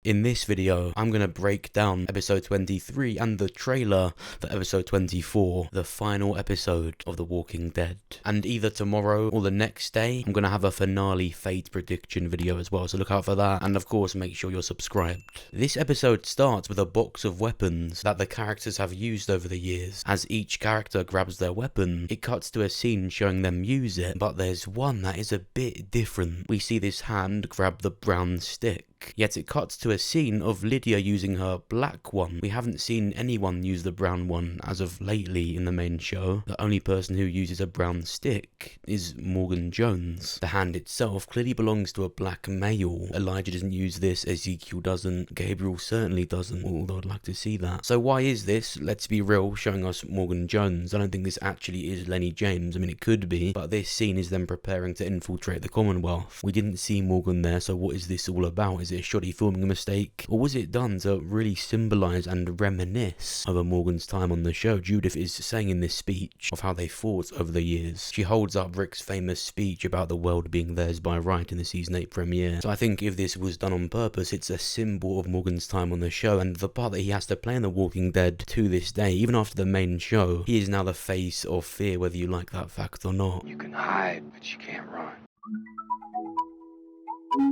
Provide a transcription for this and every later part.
In this video, I'm going to break down episode 23 and the trailer for episode 24, the final episode of The Walking Dead. And either tomorrow or the next day, I'm going to have a finale fate prediction video as well, so look out for that. And of course, make sure you're subscribed. This episode starts with a box of weapons that the characters have used over the years. As each character grabs their weapon, it cuts to a scene showing them use it, but there's one that is a bit different. We see this hand grab the brown stick. Yet it cuts to a scene of Lydia using her black one. We haven't seen anyone use the brown one as of lately in the main show. The only person who uses a brown stick is Morgan Jones. The hand itself clearly belongs to a black male. Elijah doesn't use this, Ezekiel doesn't, Gabriel certainly doesn't, although I'd like to see that. So why is this, let's be real, showing us Morgan Jones? I don't think this actually is Lenny James. I mean, it could be, but this scene is them preparing to infiltrate the Commonwealth. We didn't see Morgan there, so what is this all about? Is it a shoddy filming mistake, or was it done to really symbolise and reminisce over Morgan's time on the show? Judith is saying in this speech of how they fought over the years. She holds up Rick's famous speech about the world being theirs by right in the season 8 premiere. So I think if this was done on purpose, it's a symbol of Morgan's time on the show, and the part that he has to play in The Walking Dead to this day, even after the main show, he is now the face of fear, whether you like that fact or not. You can hide, but you can't run.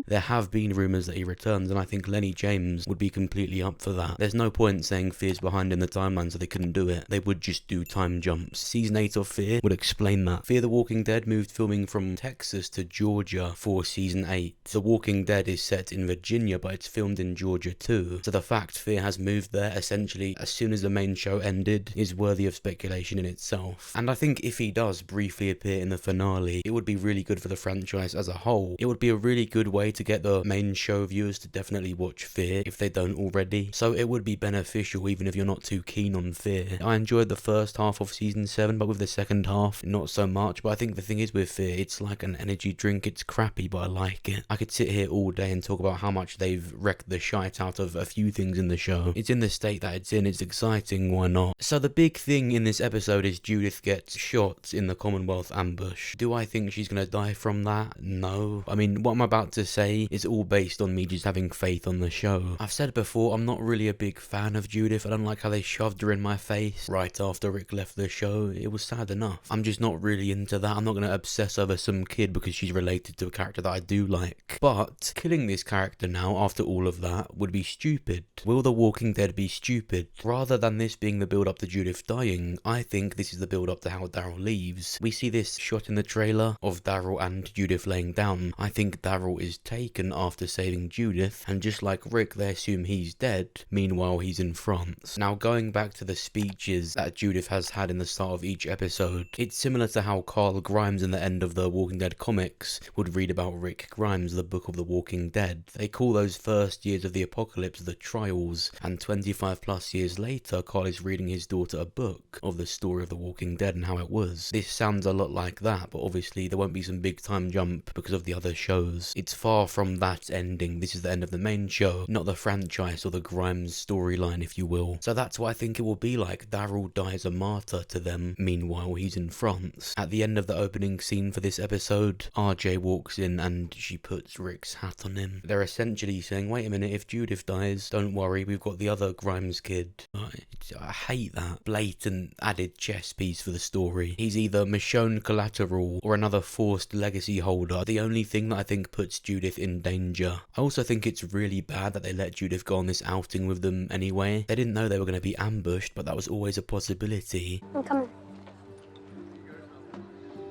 There have been rumours that he returns, and I think Lenny James would be completely up for that. There's no point saying Fear's behind in the timeline so they couldn't do it. They would just do time jumps. Season 8 of Fear would explain that. Fear the Walking Dead moved filming from Texas to Georgia for season 8. The Walking Dead is set in Virginia, but it's filmed in Georgia too. So the fact Fear has moved there essentially as soon as the main show ended is worthy of speculation in itself. And I think if he does briefly appear in the finale, it would be really good for the franchise as a whole. It would be a really good way to get the main show viewers to definitely watch Fear if they don't already. So it would be beneficial even if you're not too keen on Fear. I enjoyed the first half of season 7, but with the second half, not so much. But I think the thing is with Fear, it's like an energy drink. It's crappy, but I like it. I could sit here all day and talk about how much they've wrecked the shite out of a few things in the show. It's in the state that it's in. It's exciting, why not? So the big thing in this episode is Judith gets shot in the Commonwealth ambush. Do I think she's gonna die from that? No. I mean, what I'm about to say is all based on me just having faith on the show. I've said before, I'm not really a big fan of Judith. I don't like how they shoved her in my face right after Rick left the show. It was sad enough. I'm just not really into that. I'm not going to obsess over some kid because she's related to a character that I do like. But killing this character now after all of that would be stupid. Will The Walking Dead be stupid? Rather than this being the build up to Judith dying, I think this is the build up to how Daryl leaves. We see this shot in the trailer of Daryl and Judith laying down. I think Daryl is taken after saving Judith, and just like Rick, they assume he's dead. Meanwhile, he's in France. Now, going back to the speeches that Judith has had in the start of each episode, it's similar to how Carl Grimes in the end of the Walking Dead comics would read about Rick Grimes, the book of the Walking Dead. They call those first years of the apocalypse the trials, and 25 plus years later, Carl is reading his daughter a book of the story of the Walking Dead and how it was. This sounds a lot like that, but obviously there won't be some big time jump because of the other shows. It's far from that ending. This is the end of the main show, not the franchise or the Grimes storyline, if you will. So that's what I think it will be like. Daryl dies a martyr to them. Meanwhile, he's in France. At the end of the opening scene for this episode, RJ walks in and she puts Rick's hat on him. They're essentially saying, wait a minute, if Judith dies, don't worry, we've got the other Grimes kid. I hate that blatant added chess piece for the story. He's either Michonne collateral or another forced legacy holder. The only thing that I think puts Judith in danger. I also think it's really bad that they let Judith go on this outing with them anyway. They didn't know they were going to be ambushed, but that was always a possibility. I'm coming.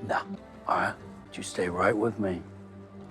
No. Alright. You stay right with me.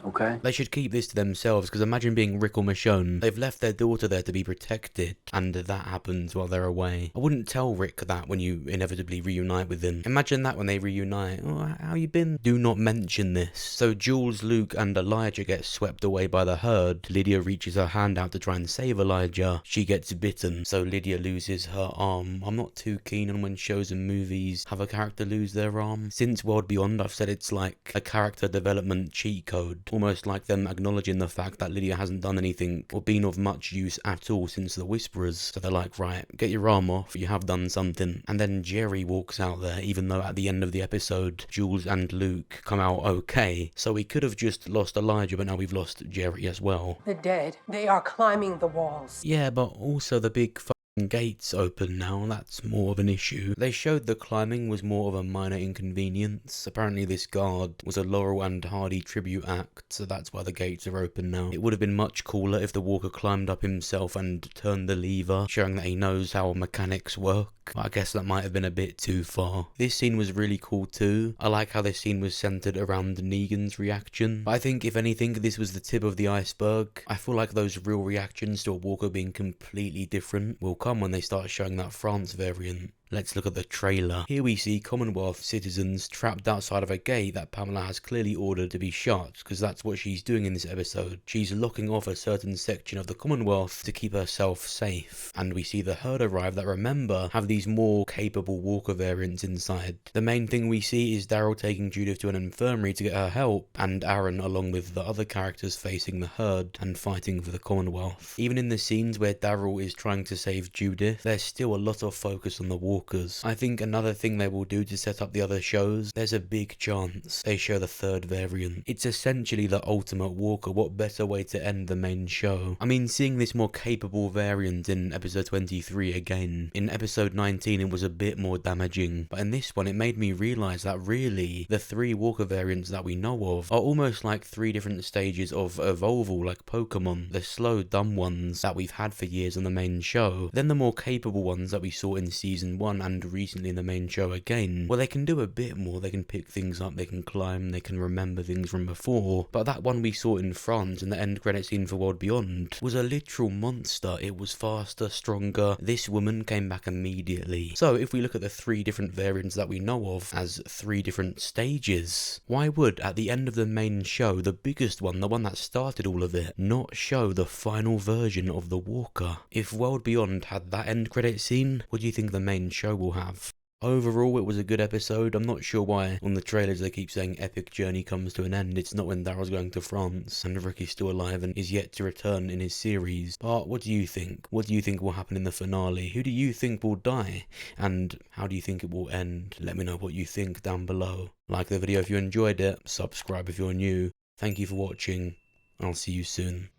Okay. They should keep this to themselves, because imagine being Rick or Michonne. They've left their daughter there to be protected, and that happens while they're away. I wouldn't tell Rick that when you inevitably reunite with him. Imagine that when they reunite. Oh, how you been? Do not mention this. So Jules, Luke, and Elijah get swept away by the herd. Lydia reaches her hand out to try and save Elijah. She gets bitten, so Lydia loses her arm. I'm not too keen on when shows and movies have a character lose their arm. Since World Beyond, I've said it's like a character development cheat code. almost like them acknowledging the fact that Lydia hasn't done anything or been of much use at all since the Whisperers. So they're like, right, get your arm off, you have done something. And then Jerry walks out there, even though at the end of the episode, Jules and Luke come out okay. So we could have just lost Elijah, but now we've lost Jerry as well. The dead, they are climbing the walls. Yeah, but also the big gates open now, that's more of an issue. They showed the climbing was more of a minor inconvenience. Apparently this guard was a Laurel and Hardy tribute act, so that's why the gates are open now. It would have been much cooler if the walker climbed up himself and turned the lever, showing that he knows how mechanics work. But I guess that might have been a bit too far. This scene was really cool too. I like how this scene was centered around Negan's reaction. But I think if anything, this was the tip of the iceberg. I feel like those real reactions to a walker being completely different will come when they start showing that France variant. Let's look at the trailer. Here we see Commonwealth citizens trapped outside of a gate that Pamela has clearly ordered to be shut, because that's what she's doing in this episode. She's locking off a certain section of the Commonwealth to keep herself safe. And we see the herd arrive that, remember, have these more capable walker variants inside. The main thing we see is Daryl taking Judith to an infirmary to get her help, and Aaron along with the other characters facing the herd and fighting for the Commonwealth. Even in the scenes where Daryl is trying to save Judith, there's still a lot of focus on the walkers. I think another thing they will do to set up the other shows, there's a big chance they show the third variant. It's essentially the ultimate walker. What better way to end the main show? I mean, seeing this more capable variant in episode 23 again. In episode 19 it was a bit more damaging, but in this one it made me realise that really the three walker variants that we know of are almost like three different stages of evolval, like Pokemon. The slow dumb ones that we've had for years on the main show, then the more capable ones that we saw in season 1 and recently in the main show again, well, they can do a bit more. They can pick things up, they can climb, they can remember things from before. But that one we saw in France in the end credit scene for World Beyond was a literal monster. It was faster, stronger. This woman came back immediately. So if we look at the three different variants that we know of as three different stages, why would at the end of the main show, the biggest one, the one that started all of it, not show the final version of the walker? If World Beyond had that end credit scene, what do you think the main show will have? Overall, it was a good episode. I'm not sure why on the trailers they keep saying epic journey comes to an end. It's not when Daryl's going to France and Ricky's still alive and is yet to return in his series. But what do you think? What do you think will happen in the finale? Who do you think will die? And how do you think it will end? Let me know what you think down below. Like the video if you enjoyed it, subscribe if you're new. Thank you for watching, and I'll see you soon.